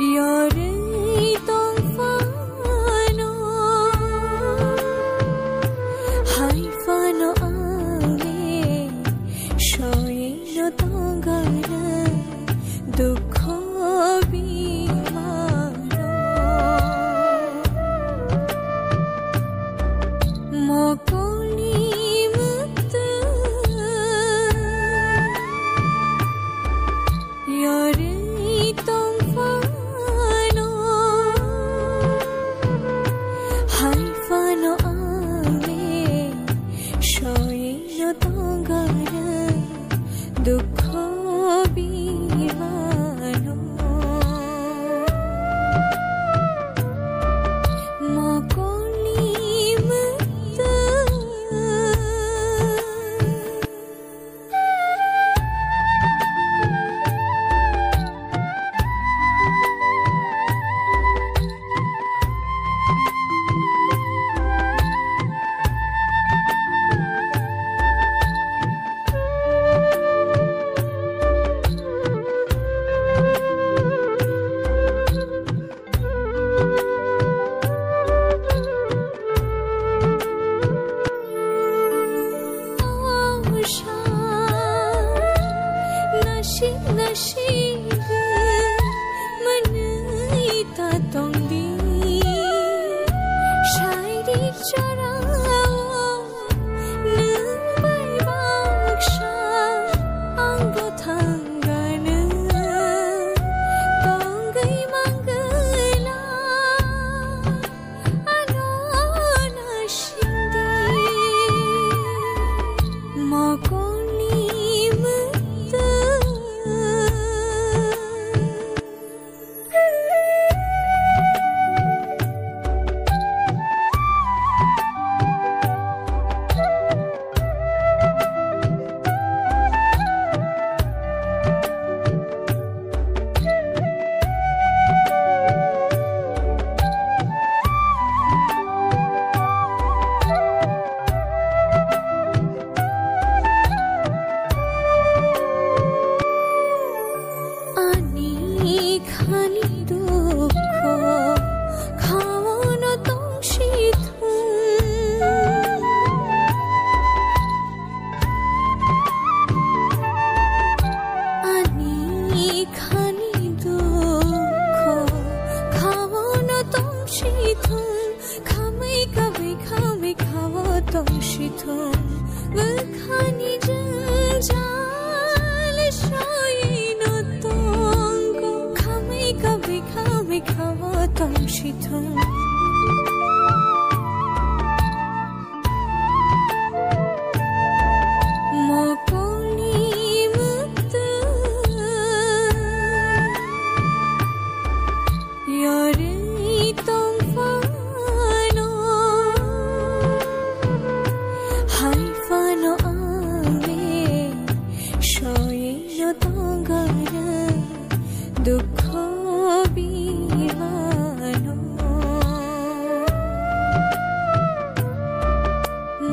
Yore tong fano hai fano ame shoye no tongara dukho bimaro mokoli mukta yore tong fano hai fano ame shoye no tongara dukho bimaro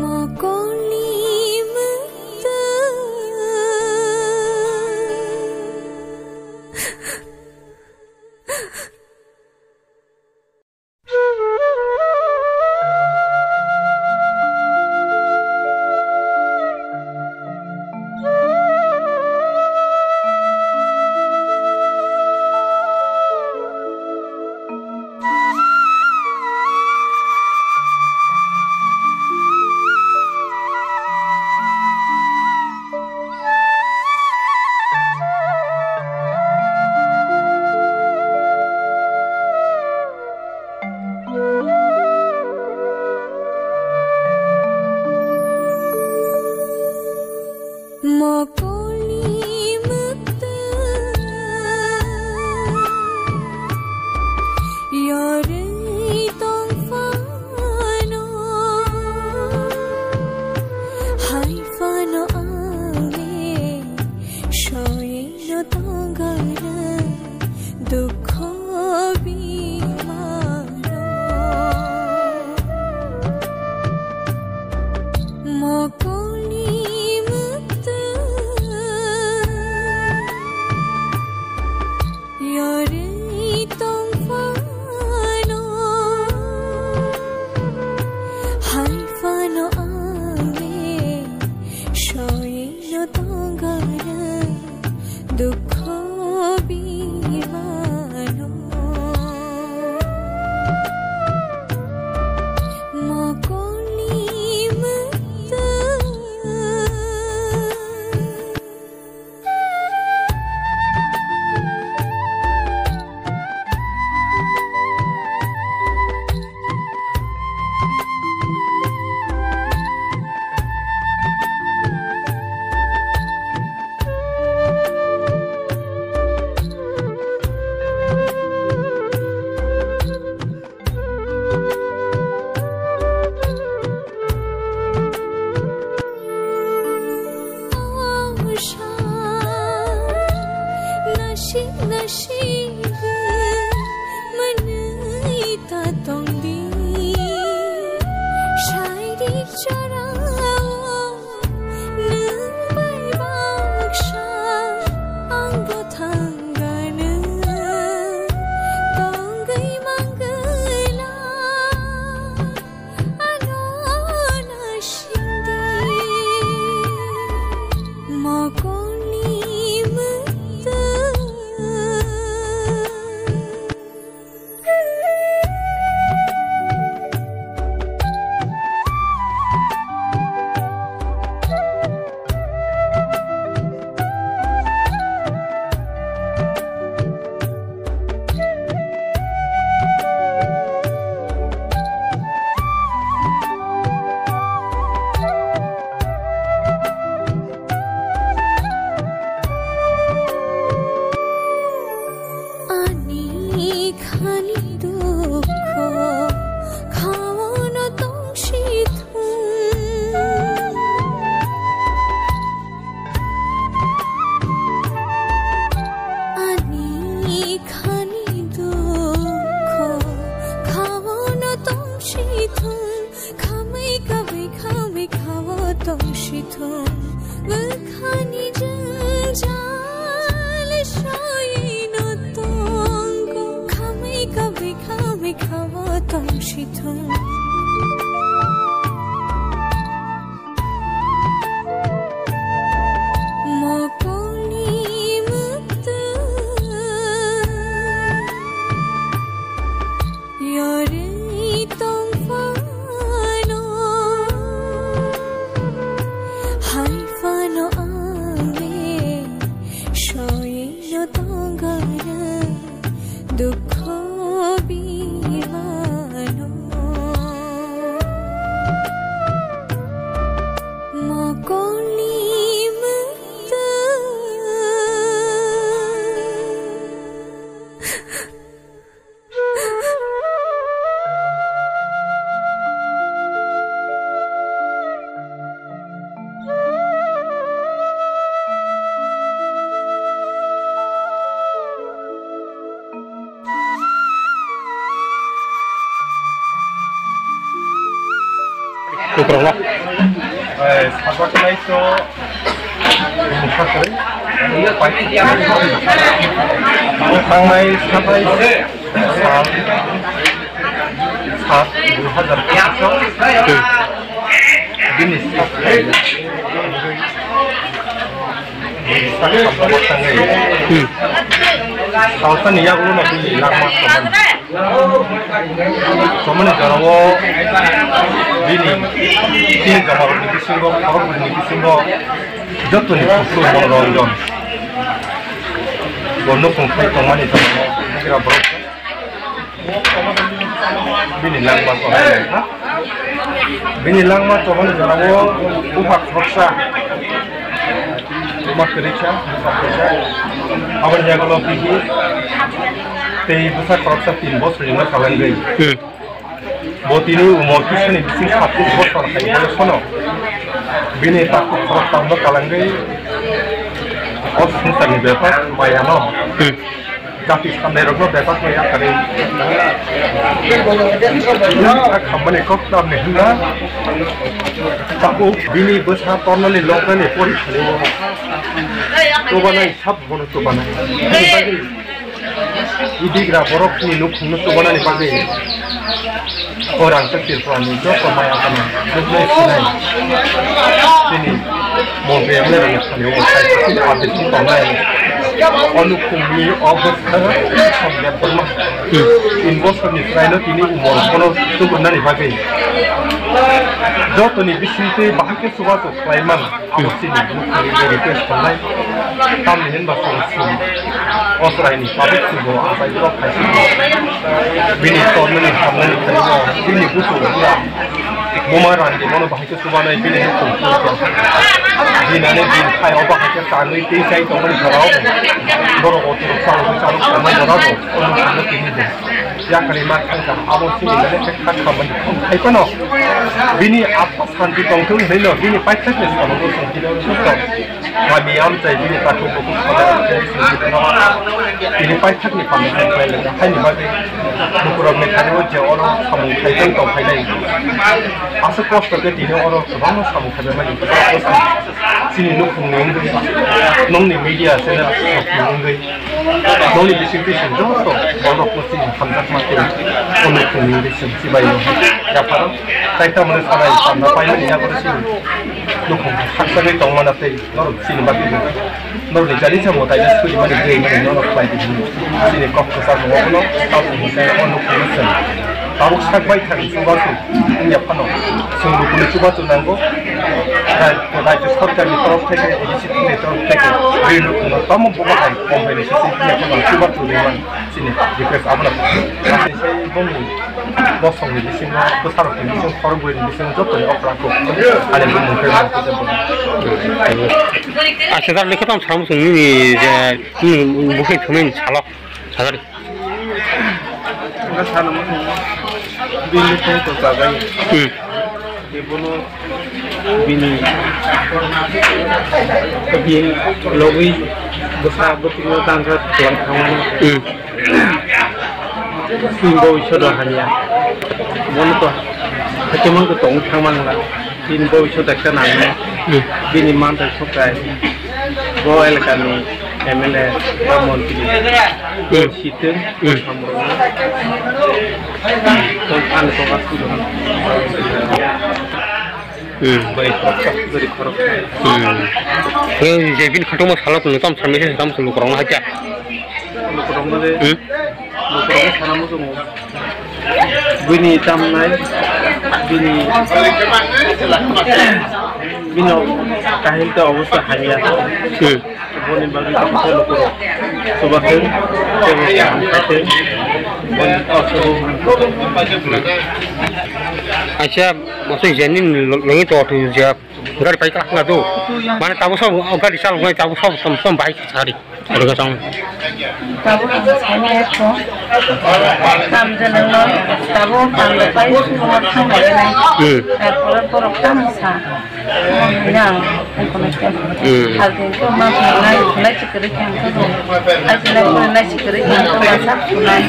mokoli mukta Kukuranglah. Sahabatnya itu mufassir. Tangai sampai saat 2000 jenis kawasan yang lu nanti lama teman jarawo ini jamaah di sini kalau di sini jatuh nih khusus orang bono konflik teman itu kira berapa bini lama teman jarawo upak paksa rumah kerja awal jaga lopi tei besar korupsi 3 bos lima kalian gay bot ini umur kisah bising 1 bos orang kayak boleh sono bini takut korupsi tambah kalian gay os susah nih bebas bayano tapi sekarang rokok bebas bayar kali kembali kok dalam nih lah takut bini besar tornal nih lokal nih polis coba nih sab bono coba nih idigra borok ni nuk nuk coba nih pakai orang kecil tuan itu pemain apa nih sebenarnya sini mau beli lagi kali saya habis itu pemain onu kumi obor sampai bermah investor ni Israel ini umur kono tu benar nih pakai jauh nih bisnis bahkan suatu klaiman aku sini mungkin request online kami ini bahasa sini Australia ini public sudah apa itu bini tahun ini kami bini butuh bumaran di mana bahasa subana bini itu bini ini bini kaya bahasa tanui tisai itu bini kalau baru otor salu kami berado orang ini ya kalimat kan abang sini dari sekitar kami itu no bini apa santi tongtung ini no bini pacar ni kalau tu santi itu kami am saya bini tak cukup bini pacar ni kami sampai lagi hanya bagi ukuran mekanik je orang kamu kaitkan tong kaitkan asal kos kerja di orang sebab kamu kaitkan macam itu sini nuk nunggu nong ni media sana nunggu nong ni distribution jauh orang mesti hamzat mati untuk nunggu si bayi ya pada saya mana salah sama bayi ni ya pada sini nuk hak sekali tong mana teh nor sini bagi nor ni jadi semua tadi sekali mana gay mana nor bayi di sini kok kesal mau nor tahu saya untuk nunggu tahu sak bayi tadi coba tu ini apa nor sungguh boleh coba tu nanggo dan itu sekali terus take di situ ni terus take belu kamu bukan kompeni sini apa nor coba tu leman sini request apa nor masih saya bunyi bosong di sini besar di sini orang boleh di sini jatuh ni opera ko ada yang mungkin sekitar lekat am salam sini bukan cuma salah salah enggak salah bini itu saja ibuno bini tapi logi besar betul tangkat tuan kawan simbol sudah hanya mana tu cuma tu tong kawan lah simbol sudah kenal bini mantan sukai boel kami MLA Ramon pilih situ kamu kan sokat sudah baik dari korupsi jadi kau mau salah tu nutam sermesi nutam selu kurang aja kurang deh kurang sana musuh bini tamnai bini bino kahil tu awak hanya boni bagi kita lukur sebabnya kita Asia masuk jenin lengi tu tu je gari pai kelak tu mana tahu so gari sal gari tahu so sem baik sekali harga sang tahu saya itu kam jalan tahu kalau pai semua sama dengan kalau kamu sah yang ekonomi hal itu mana naik sekali yang tu aja naik sekali yang tu masak sunai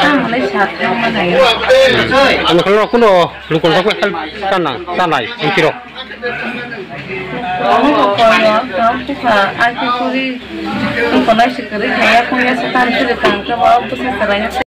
kamu lihat mana ya anu kalau aku no lu kalau aku hal tanah kilo kalau kita aku suri ekonomi sekali saya punya setan itu ditangkap apa sih caranya